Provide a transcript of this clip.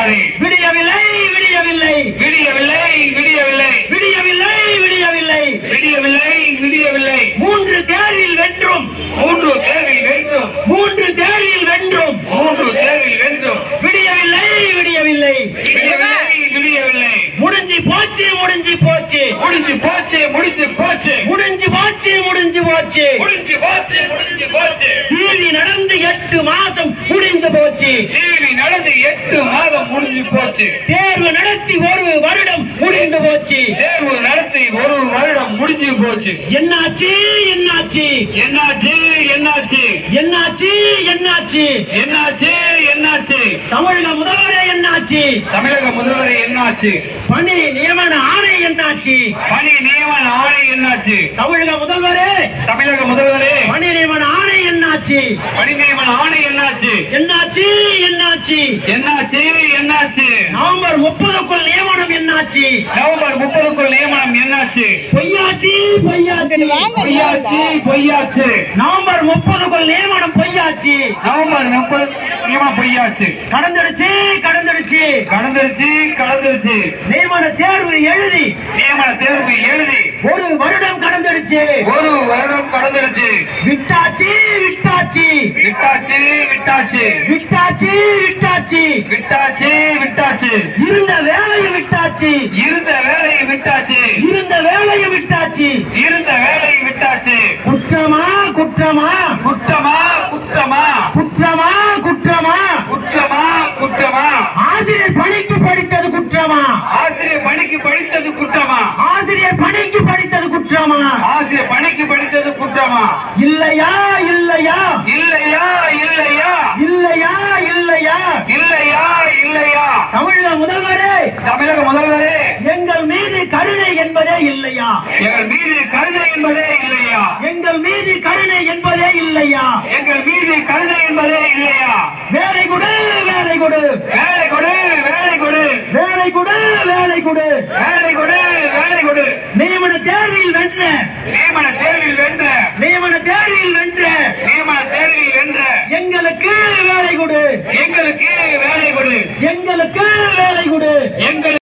மாறி விடியவில்லை விடியவில்லை விடியவில்லை விடியவில்லை விடியவில்லை விடியவில்லை விடியவில்லை விடியவில்லை மூன்று தேர்வில் வென்றும் மூன்று தேர்வில் வென்றும் மூன்று தேர்வில் வென்றும் மூன்று தேர்வில் வென்றும் விடியவில்லை விடியவில்லை விடியவில்லை விடியவில்லை முடிஞ்சு போச்சு முடிஞ்சு போச்சு முடிஞ்சு போச்சு முடிஞ்சு போச்சு முடிஞ்சு போச்சு முடிஞ்சு போச்சு முடிஞ்சு போச்சு முடிஞ்சு போச்சு சீவி நடந்து 8 மாதம் முடிந்து போச்சு டிவி நடந்து 8 மாதம் முடிஞ்சு போச்சு தேர்வு நடத்தி 1 வருடம் முடிந்து போச்சு தேர்வு நடத்தி 1 வருடம் முடிஞ்சு போச்சு என்னாச்சு என்னாச்சு என்னாச்சு என்னாச்சு என்னாச்சு என்னாச்சு என்னாச்சு என்னாச்சு தமிழக முதல்வரே என்னாச்சு தமிழக முதல்வரே என்னாச்சு பணி நியமன ஆணை என்னாச்சு பணி நியமன ஆணை என்னாச்சு தமிழக முதல்வரே தமிழக முதல்வரே பணி நியமன ஆணை என்னாச்சு பணி நியமன ஆணை என்னாச்சு என்னாச்சு என்னாச்சு என்னாச்சு என்னாச்சு நவம்பர் 30க்குள் நியமனம் என்னாச்சு நவம்பர் 30க்குள் நியமனம் என்னாச்சு பொய்யாச்சு பொய்யாச்சு பொய்யாச்சு பொய்யாச்சு நவம்பர் 30க்குள் நியமனம் பொய்யாச்சு நவம்பர் 30 நியமனம் பொய்யாச்சு கடந்துடுச்சு கடந்துடுச்சு கடந்துருச்சு கடந்துருச்சு நியமன தேர்வு எழுதி நியமன தேர்வு எழுதி 1 வருடம் கடந்துடுச்சு 1 வருடம் கடந்துருச்சு விட்டாச்சு விட்டாச்சு விட்டாச்சு விட்டாச்சு விட்டாச்சு விட்டாச்சு விட்டாச்சு விட்டாச்சு இருந்த வேலையை விட்டாச்சு இருந்த வேலையை விட்டாச்சு இருந்த வேலையை விட்டாச்சு இருந்த வேலையை விட்டாச்சு குற்றமா குற்றமா குற்றமா குற்றமா குற்றமா குற்றமா குற்றமா குற்றமா ஆசிரியர் பணிக்கு படித்தது குற்றமா ஆசிரியர் பணிக்கு படித்தது குற்றமா ஆசிரியர் பணிக்கு படித்தது குற்றமா ஆசிரியர் பணிக்கு படித்தது குற்றமா இல்லையா இல்லையா இல்லையா இல்லையா இல்லையா இல்லையா இல்லையா இல்லையா தமிழக முதல்வரே தமிழக முதல்வரே எங்கள் மீது கருணை என்பதே இல்லையா எங்கள் மீது கருணை என்பதே இல்லையா எங்கள் மீது கருணை என்பதே இல்லையா எங்கள் மீது கருணை என்பதே இல்லையா வேலை கொடு வேலை கொடு வேலை கொடு வேலை கொடு வேலை கொடு வேலை கொடு வேலை கொடு வேலை கொடு நியமன தேர்வில் வென்ற நியமன தேர்வில் வென்ற நியமன தேர்வில் வென்ற நியமன தேர்வில் வென்ற எங்களுக்கு வேலை கொடு எங்களுக்கு வேலை கொடு எங்களுக்கு வேலை கொடு எங்களுக்கு